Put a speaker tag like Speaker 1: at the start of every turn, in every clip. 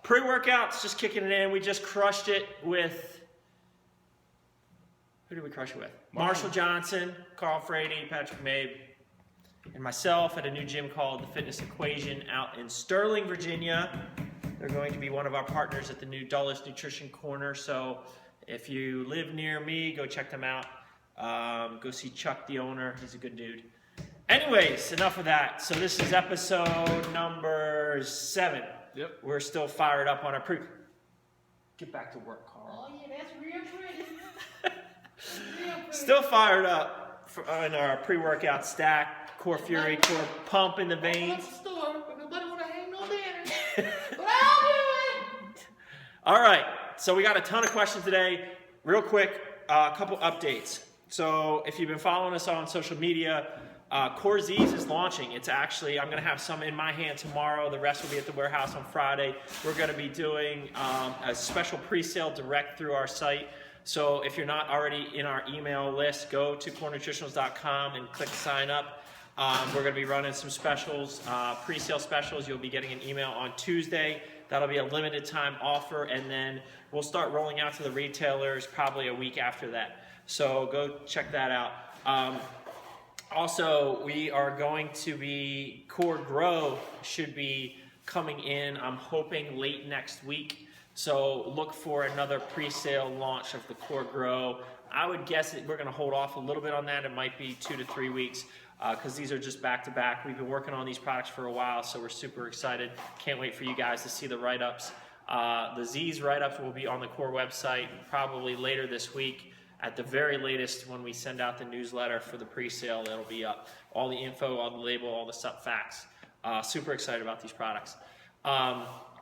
Speaker 1: Pre-workouts, just kicking it in. We just crushed it with, who did we crush it with? Marshall Johnson, Carl Frady, Patrick Mabe, and myself at a new gym called the Fitness Equation out in Sterling, Virginia. They're going to be one of our partners at the new Dulles Nutrition Corner. So if you live near me, go check them out. Go see Chuck, the owner. He's a good dude. Anyways, enough of that. So this is episode number 7.
Speaker 2: Yep.
Speaker 1: We're still fired up on our Get back to work, Carl.
Speaker 3: Oh yeah, that's real pretty.
Speaker 1: Still fired up on our pre-workout stack. Core Fury, Core Pump in the veins.
Speaker 3: Store, but nobody want to hang no banner. But I'll do it.
Speaker 1: All right, so we got a ton of questions today. Real quick, a couple updates. So if you've been following us on social media, Core Z's is launching. It's actually, I'm going to have some in my hand tomorrow. The rest will be at the warehouse on Friday. We're going to be doing a special pre-sale direct through our site. So if you're not already in our email list, go to corenutritionals.com and click sign up. We're going to be running some specials, pre-sale specials. You'll be getting an email on Tuesday. That'll be a limited time offer, and then we'll start rolling out to the retailers probably a week after that. So go check that out. Also, we are going to be, Core Grow should be coming in, I'm hoping, late next week. So look for another pre-sale launch of the Core Grow. I would guess that we're going to hold off a little bit on that. It might be 2 to 3 weeks because these are just back-to-back. We've been working on these products for a while, so we're super excited. Can't wait for you guys to see the write-ups. The Z's write-ups will be on the Core website probably later this week. At the very latest, when we send out the newsletter for the pre-sale, it'll be up. All the info, all the label, all the facts. Super excited about these products.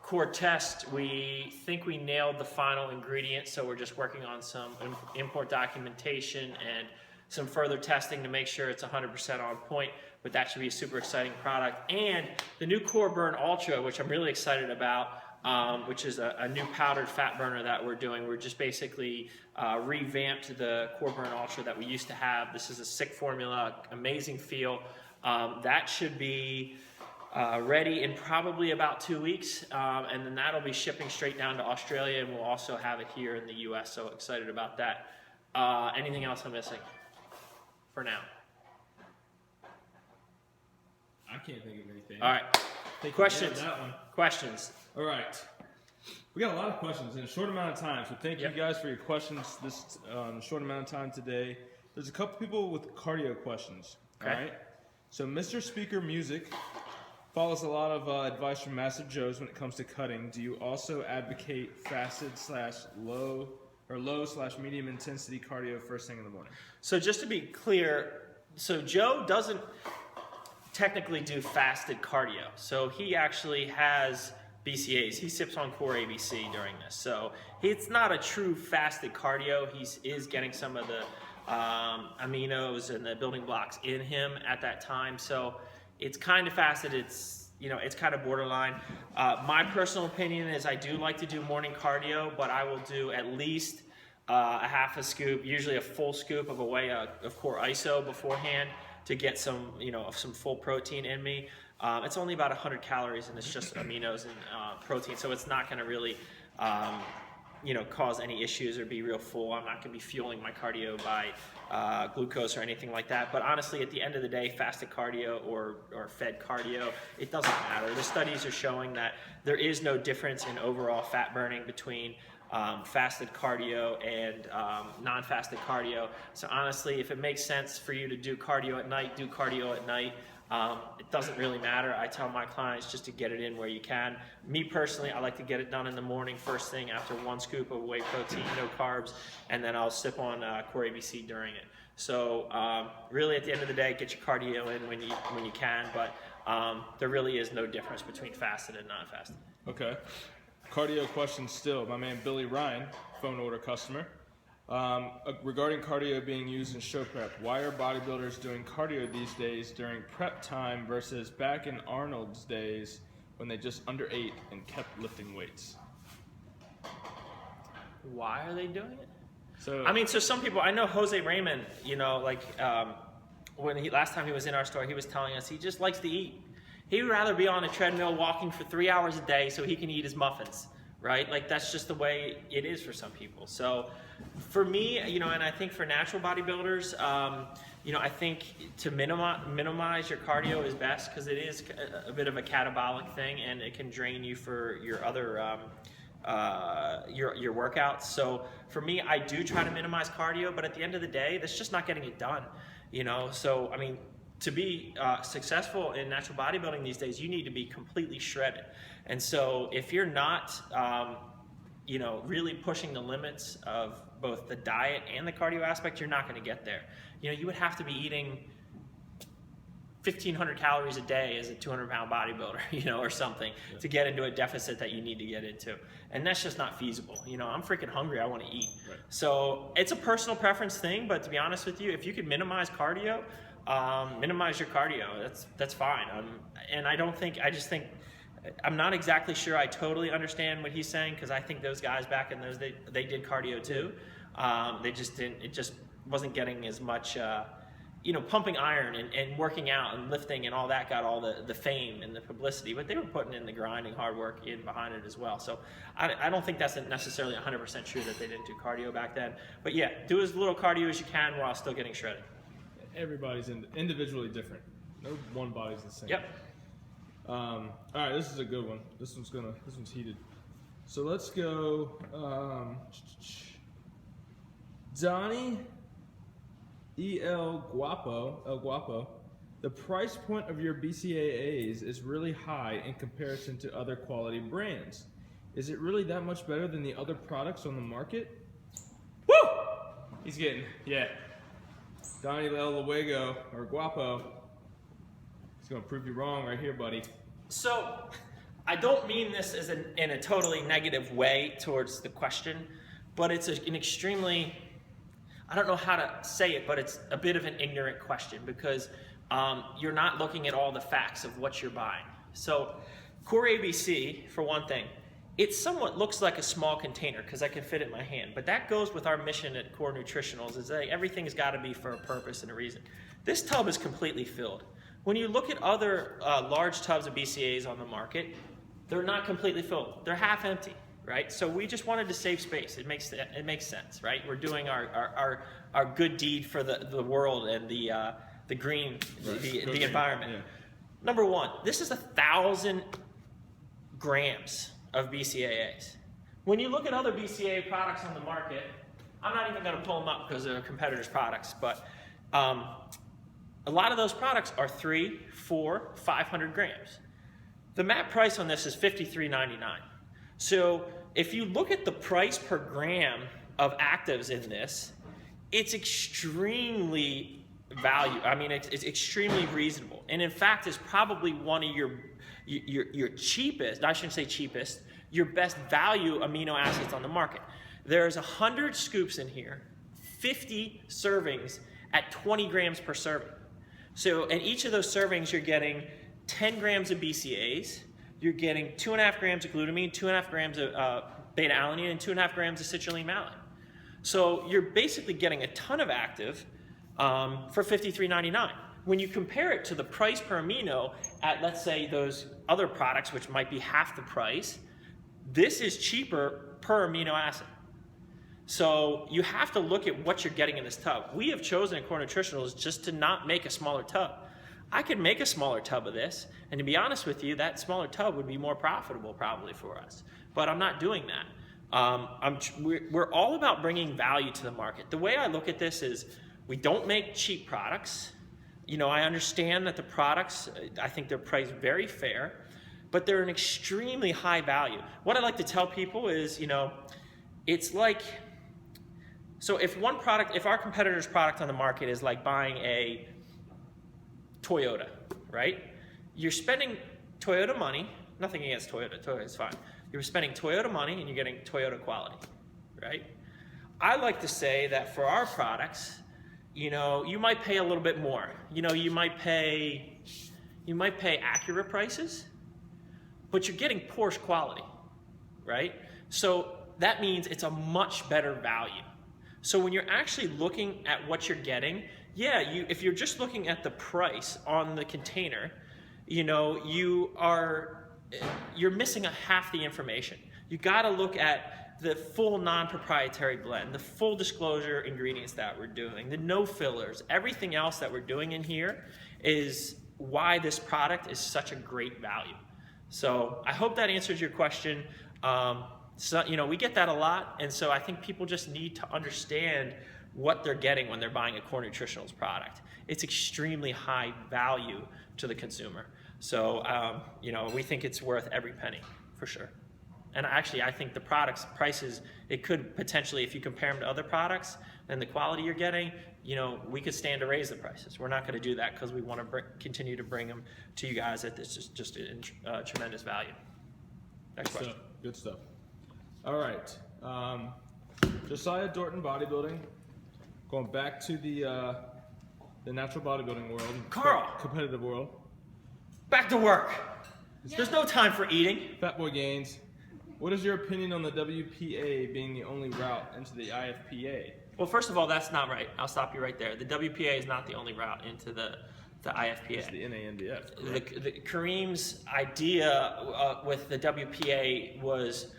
Speaker 1: Core test, we think we nailed the final ingredient, so we're just working on some import documentation and some further testing to make sure it's 100% on point, but that should be a super exciting product. And the new Core Burn Ultra, which I'm really excited about, which is a new powdered fat burner that we're doing. We're just basically revamped the Core Burn Ultra that we used to have. This is a sick formula, amazing feel. That should be ready in probably about 2 weeks, and then that'll be shipping straight down to Australia, and we'll also have it here in the US, so excited about that. Anything else I'm missing for now?
Speaker 2: I can't think of anything.
Speaker 1: All right. Questions?
Speaker 2: That one.
Speaker 1: Questions?
Speaker 2: All right. We got a lot of questions in a short amount of time, so thank you guys for your questions this short amount of time today. There's a couple people with cardio questions.
Speaker 1: Okay.
Speaker 2: All right. So Mr. Speaker Music follows a lot of advice from Master Joe's when it comes to cutting. Do you also advocate fasted / low / medium intensity cardio first thing in the morning?
Speaker 1: So just to be clear, so Joe doesn't technically do fasted cardio. So he actually has BCAAs. He sips on Core ABC during this. So it's not a true fasted cardio. He is getting some of the aminos and the building blocks in him at that time. So it's kind of fasted. It's kind of borderline. My personal opinion is I do like to do morning cardio, but I will do at least a half a scoop, usually a full scoop of a whey of Core ISO beforehand to get some, some full protein in me. It's only about 100 calories, and it's just aminos and protein, so it's not going to really, cause any issues or be real full. I'm not going to be fueling my cardio by glucose or anything like that. But honestly, at the end of the day, fasted cardio or fed cardio, it doesn't matter. The studies are showing that there is no difference in overall fat burning between fasted cardio and non-fasted cardio. So honestly, if it makes sense for you to do cardio at night, do cardio at night. It doesn't really matter. I tell my clients just to get it in where you can. Me personally, I like to get it done in the morning, first thing after 1 scoop of whey protein, no carbs, and then I'll sip on Core ABC during it. So really, at the end of the day, get your cardio in when you can, but there really is no difference between fasted and non-fasted.
Speaker 2: Okay. Cardio question still. My man Billy Ryan, phone order customer. Regarding cardio being used in show prep, why are bodybuilders doing cardio these days during prep time versus back in Arnold's days when they just underate and kept lifting weights?
Speaker 1: Why are they doing it?
Speaker 2: So
Speaker 1: so some people, I know Jose Raymond, when last time he was in our store, he was telling us he just likes to eat. He would rather be on a treadmill walking for 3 hours a day so he can eat his muffins, right? Like that's just the way it is for some people. So for me, and I think for natural bodybuilders, I think to minimize your cardio is best because it is a bit of a catabolic thing and it can drain you for your other your workouts. So for me, I do try to minimize cardio, but at the end of the day, that's just not getting it done. So I mean, to be successful in natural bodybuilding these days, you need to be completely shredded. And so if you're not, really pushing the limits of both the diet and the cardio aspect, you're not going to get there. You would have to be eating 1,500 calories a day as a 200-pound bodybuilder, or something to get into a deficit that you need to get into. And that's just not feasible. I'm freaking hungry. I want to eat. Right. So it's a personal preference thing, but to be honest with you, if you could minimize cardio, minimize your cardio. That's fine. I just think I'm not exactly sure I totally understand what he's saying because I think those guys back in those days, they did cardio too. They just didn't. It just wasn't getting as much. Pumping iron and working out and lifting and all that got all the fame and the publicity, but they were putting in the grinding hard work in behind it as well. So I don't think that's necessarily 100% true that they didn't do cardio back then. But yeah, do as little cardio as you can while still getting shredded.
Speaker 2: Everybody's individually different. No one body's the same.
Speaker 1: Yep.
Speaker 2: All right, this is a good one. This one's heated. So let's go. Donnie El Guapo. The price point of your BCAAs is really high in comparison to other quality brands. Is it really that much better than the other products on the market?
Speaker 1: Woo!
Speaker 2: He's getting, Donnie El Luego, or Guapo. He's going to prove you wrong right here, buddy.
Speaker 1: So, I don't mean this as in a totally negative way towards the question, but it's an extremely, I don't know how to say it, but it's a bit of an ignorant question because you're not looking at all the facts of what you're buying. So, Core ABC, for one thing, it somewhat looks like a small container because I can fit it in my hand. But that goes with our mission at Core Nutritionals is that everything's got to be for a purpose and a reason. This tub is completely filled. When you look at other large tubs of BCAAs on the market, they're not completely filled. They're half empty, right? So we just wanted to save space. It makes sense, right? We're doing our good deed for the world and the green, right. the environment. Yeah. Number one, this is 1,000 grams of BCAAs. When you look at other BCAA products on the market, I'm not even going to pull them up because they're competitors' products, but a lot of those products are 300, 400, 500 grams. The MAP price on this is $53.99. So if you look at the price per gram of actives in this, it's extremely it's extremely reasonable. And in fact, it's probably one of your cheapest, I shouldn't say cheapest, your best value amino acids on the market. There's 100 scoops in here, 50 servings at 20 grams per serving. So in each of those servings, you're getting 10 grams of BCAAs, you're getting 2.5 grams of glutamine, 2.5 grams of beta-alanine, and 2.5 grams of citrulline malate. So you're basically getting a ton of active for $53.99. When you compare it to the price per amino at, let's say, those other products, which might be half the price, this is cheaper per amino acid. So you have to look at what you're getting in this tub. We have chosen at Core Nutritionals just to not make a smaller tub. I could make a smaller tub of this, and to be honest with you, that smaller tub would be more profitable probably for us. But I'm not doing that. We're all about bringing value to the market. The way I look at this is we don't make cheap products. I understand that the products, I think they're priced very fair, but they're an extremely high value. What I like to tell people is, it's like, so if our competitor's product on the market is like buying a Toyota, right? You're spending Toyota money, nothing against Toyota, Toyota's fine. You're spending Toyota money and you're getting Toyota quality, right? I like to say that for our products, you might pay a little bit more. You might pay accurate prices, but you're getting Porsche quality, right? So that means it's a much better value. So when you're actually looking at what you're getting, if you're just looking at the price on the container, you're missing half the information. You got to look at the full non-proprietary blend, the full disclosure ingredients that we're doing, the no fillers, everything else that we're doing in here is why this product is such a great value. So I hope that answers your question. We get that a lot, and so I think people just need to understand what they're getting when they're buying a Core Nutritionals product. It's extremely high value to the consumer. So, we think it's worth every penny, for sure. And actually, I think the product's prices, it could potentially, if you compare them to other products and the quality you're getting, we could stand to raise the prices. We're not going to do that because we want to continue to bring them to you guys at this just tremendous value. Next question.
Speaker 2: Good stuff. All right. Josiah Dorton Bodybuilding. Going back to the natural bodybuilding world.
Speaker 1: Carl!
Speaker 2: Competitive world.
Speaker 1: Back to work. There's no time for eating.
Speaker 2: Fat Boy Gains. What is your opinion on the WPA being the only route into the IFPA?
Speaker 1: Well, first of all, that's not right. I'll stop you right there. The WPA is not the only route into the IFPA.
Speaker 2: It's the NANBF.
Speaker 1: Kareem's idea with the WPA was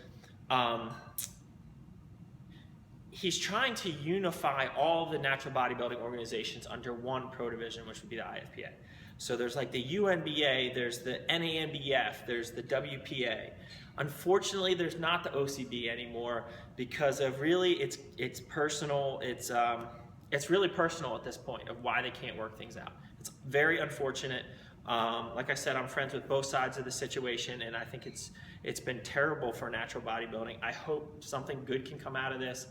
Speaker 1: he's trying to unify all the natural bodybuilding organizations under one pro division, which would be the IFPA. So there's like the UNBA, there's the NANBF, there's the WPA. Unfortunately, there's not the OCB anymore because of really it's personal. It's really personal at this point of why they can't work things out. It's very unfortunate. Like I said, I'm friends with both sides of the situation, and I think it's been terrible for natural bodybuilding. I hope something good can come out of this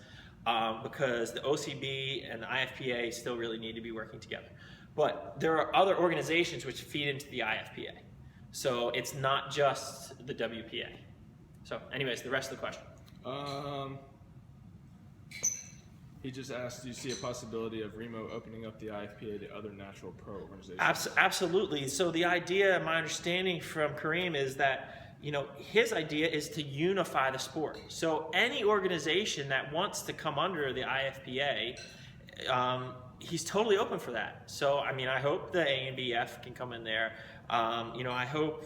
Speaker 1: because the OCB and the IFPA still really need to be working together. But there are other organizations which feed into the IFPA. So it's not just the WPA. So anyways, the rest of the question.
Speaker 2: He just asked, do you see a possibility of Remo opening up the IFPA to other natural pro organizations?
Speaker 1: Absolutely. So the idea, my understanding from Kareem is that, his idea is to unify the sport. So any organization that wants to come under the IFPA, he's totally open for that. So, I hope the ANBF can come in there. I hope,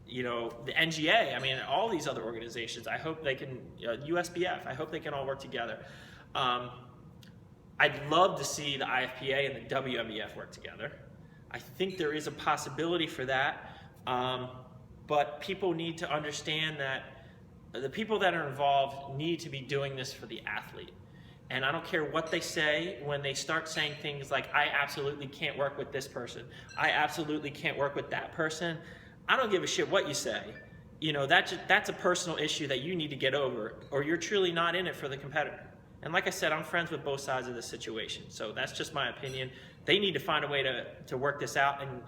Speaker 1: the NGA, all these other organizations, I hope they can, USBF, I hope they can all work together. I'd love to see the IFPA and the WMBF work together. I think there is a possibility for that, but people need to understand that the people that are involved need to be doing this for the athlete. And I don't care what they say when they start saying things like, I absolutely can't work with this person. I absolutely can't work with that person. I don't give a shit what you say. That's a personal issue that you need to get over, or you're truly not in it for the competitor. And like I said, I'm friends with both sides of the situation. So that's just my opinion. They need to find a way to work this out and,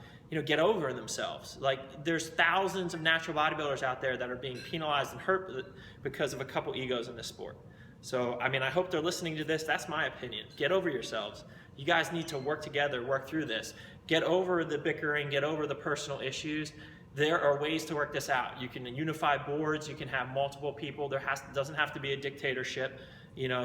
Speaker 1: get over themselves. Like, there's thousands of natural bodybuilders out there that are being penalized and hurt because of a couple egos in this sport. So, I hope they're listening to this. That's my opinion. Get over yourselves. You guys need to work together, work through this. Get over the bickering, get over the personal issues. There are ways to work this out. You can unify boards, you can have multiple people. Doesn't have to be a dictatorship,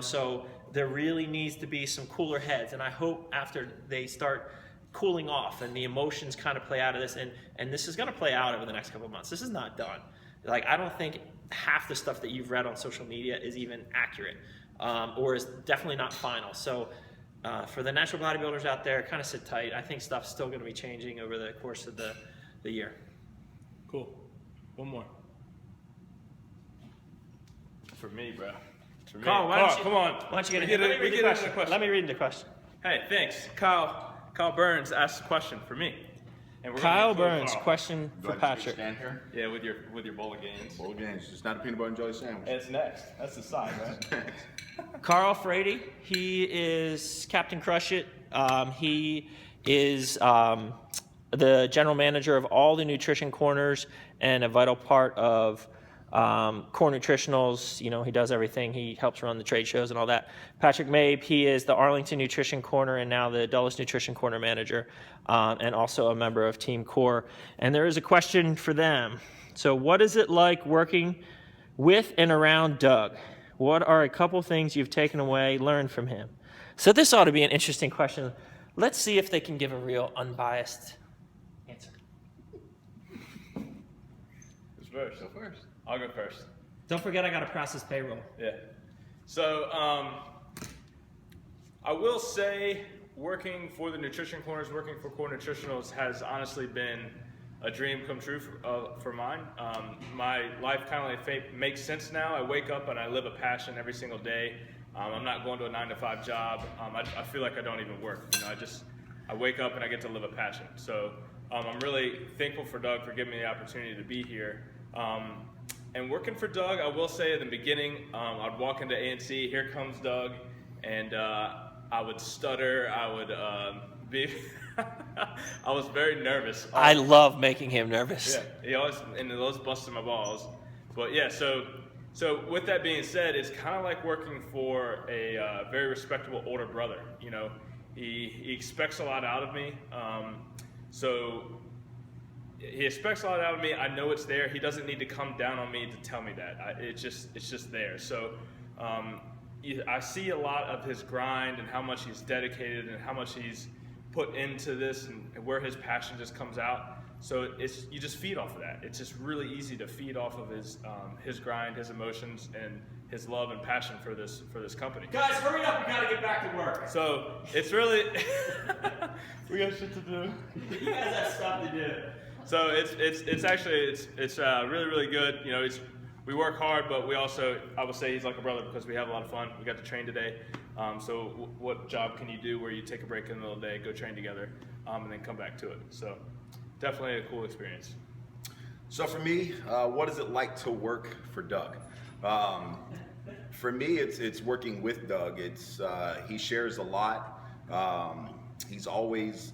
Speaker 1: so there really needs to be some cooler heads. And I hope after they start cooling off and the emotions kind of play out of this, and this is going to play out over the next couple of months. This is not done. Like, I don't think half the stuff that you've read on social media is even accurate, or is definitely not final. So for the natural bodybuilders out there, kind of sit tight. I think stuff's still going to be changing over the course of the year.
Speaker 2: Cool. One more.
Speaker 4: For me, bro. For me.
Speaker 1: Carl,
Speaker 4: Come on.
Speaker 1: Why don't you
Speaker 4: We
Speaker 1: get
Speaker 4: get
Speaker 1: it?
Speaker 4: into the question.
Speaker 1: Let me read the question.
Speaker 4: Hey, thanks. Kyle Burns asked a question for me. And we're
Speaker 1: Kyle
Speaker 4: gonna include
Speaker 1: Burns,
Speaker 4: Carl.
Speaker 1: question for
Speaker 5: Do I just
Speaker 1: Patrick.
Speaker 5: stand here?
Speaker 4: Yeah, with your bowl of gains.
Speaker 5: Bowl of games. It's not a peanut butter and jelly sandwich.
Speaker 4: And it's next. That's the side, right?
Speaker 1: Carl Frady, he is Captain Crush It. He is the general manager of all the nutrition corners and a vital part of Core Nutritionals. He does everything. He helps run the trade shows and all that. Patrick Mabe, he is the Arlington Nutrition Corner and now the Dulles Nutrition Corner manager, and also a member of Team Core. And there is a question for them. So what is it like working with and around Doug? What are a couple things you've taken away, learned from him? So this ought to be an interesting question. Let's see if they can give a real unbiased answer.
Speaker 4: first?
Speaker 5: Go first.
Speaker 4: I'll go first.
Speaker 1: Don't forget I got to process payroll.
Speaker 4: Yeah. So I will say working for the Nutrition Corners, working for Core Nutritionals has honestly been a dream come true for mine. My life kind of like makes sense now. I wake up and I live a passion every single day. I'm not going to a 9-to-5 job. I feel like I don't even work. I wake up and I get to live a passion. So I'm really thankful for Doug for giving me the opportunity to be here. And working for Doug, I will say in the beginning, I'd walk into A&C, here comes Doug, and I would stutter, I would be, I was very nervous.
Speaker 1: I love making him nervous.
Speaker 4: Yeah, he always busted my balls. But yeah, so with that being said, it's kind of like working for a very respectable older brother. He expects a lot out of me. He expects a lot out of me. I know it's there. He doesn't need to come down on me to tell me that. It's just there. So I see a lot of his grind and how much he's dedicated and how much he's put into this and where his passion just comes out. So you just feed off of that. It's just really easy to feed off of his grind, his emotions, and his love and passion for this company.
Speaker 1: Guys, hurry up! We gotta get back to work.
Speaker 4: So it's really we got shit to do.
Speaker 1: You guys have stuff to do.
Speaker 4: So it's actually really, really good. We work hard, but I would say he's like a brother because we have a lot of fun. We got to train today. So what job can you do where you take a break in the middle of the day, go train together, and then come back to it? So definitely a cool experience.
Speaker 5: So for me, what is it like to work for Doug? For me, it's working with Doug. He shares a lot. He's always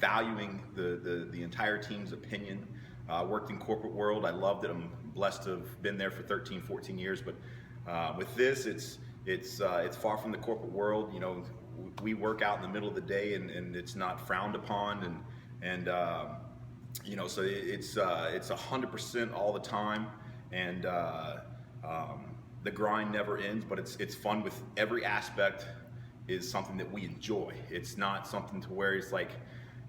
Speaker 5: valuing the entire team's opinion. Worked in corporate world. I loved it. I'm blessed to have been there for 13, 14 years. But with this, it's far from the corporate world. We work out in the middle of the day, and it's not frowned upon. And so it's 100% all the time. And the grind never ends. But it's fun with every aspect. Is something that we enjoy. It's not something to where it's like,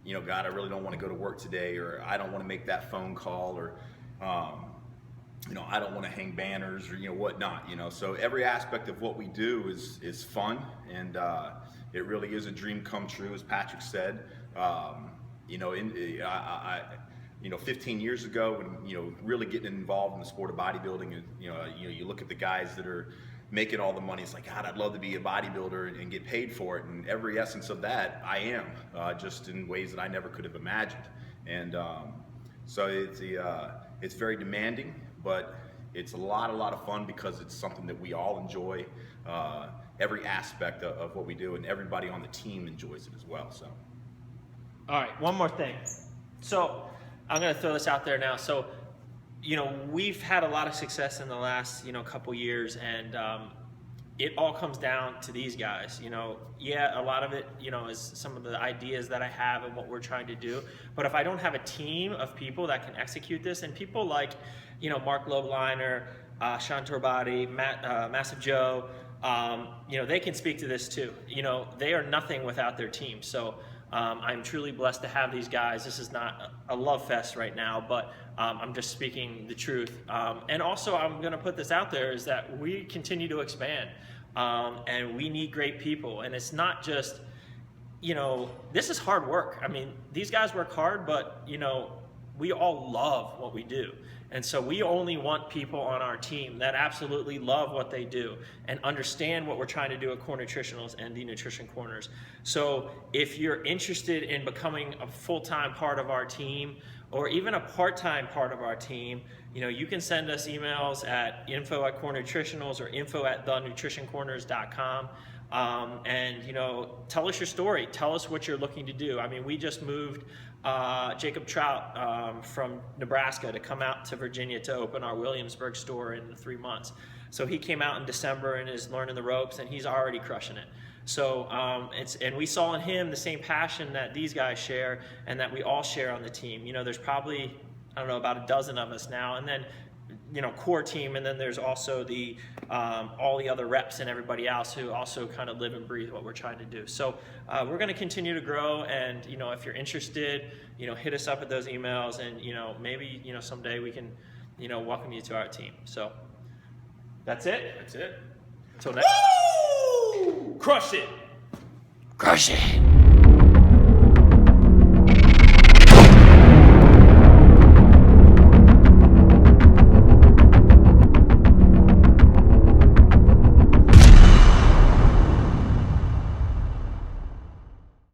Speaker 5: God, I really don't want to go to work today, or I don't want to make that phone call, or I don't want to hang banners, or whatnot. So every aspect of what we do is fun, and it really is a dream come true, as Patrick said. 15 years ago, when really getting involved in the sport of bodybuilding, and you look at the guys that are making all the money. It's like, God, I'd love to be a bodybuilder and get paid for it. And every essence of that, I am, just in ways that I never could have imagined. And so it's very demanding, but it's a lot of fun because it's something that we all enjoy. Every aspect of what we do, and everybody on the team enjoys it as well. So,
Speaker 1: all right, one more thing. So I'm going to throw this out there now. So we've had a lot of success in the last, couple years, and it all comes down to these guys. A lot of it, is some of the ideas that I have and what we're trying to do. But if I don't have a team of people that can execute this, and people like, Mark Lobliner, Sean Torbati, Massive Joe, they can speak to this too. They are nothing without their team. So I'm truly blessed to have these guys. This is not a love fest right now, but I'm just speaking the truth. And also, I'm going to put this out there, is that we continue to expand, and we need great people. And it's not just, this is hard work. I mean, these guys work hard, but, we all love what we do. And so we only want people on our team that absolutely love what they do and understand what we're trying to do at Core Nutritionals and the Nutrition Corners. So if you're interested in becoming a full-time part of our team, or even a part-time part of our team, you can send us emails at info@Core Nutritionals or info@thenutritioncorners.com. And tell us your story. Tell us what you're looking to do. I mean, we just moved Jacob Trout from Nebraska to come out to Virginia to open our Williamsburg store in 3 months. So he came out in December and is learning the ropes, and he's already crushing it. So and we saw in him the same passion that these guys share and that we all share on the team. There's probably, about a dozen of us now, and then core team, and then there's also the all the other reps and everybody else who also kind of live and breathe what we're trying to do. So we're going to continue to grow, and if you're interested, hit us up at those emails, and maybe someday we can welcome you to our team. So that's it.
Speaker 4: That's it.
Speaker 1: Until next.
Speaker 4: Crush it.
Speaker 1: Crush it.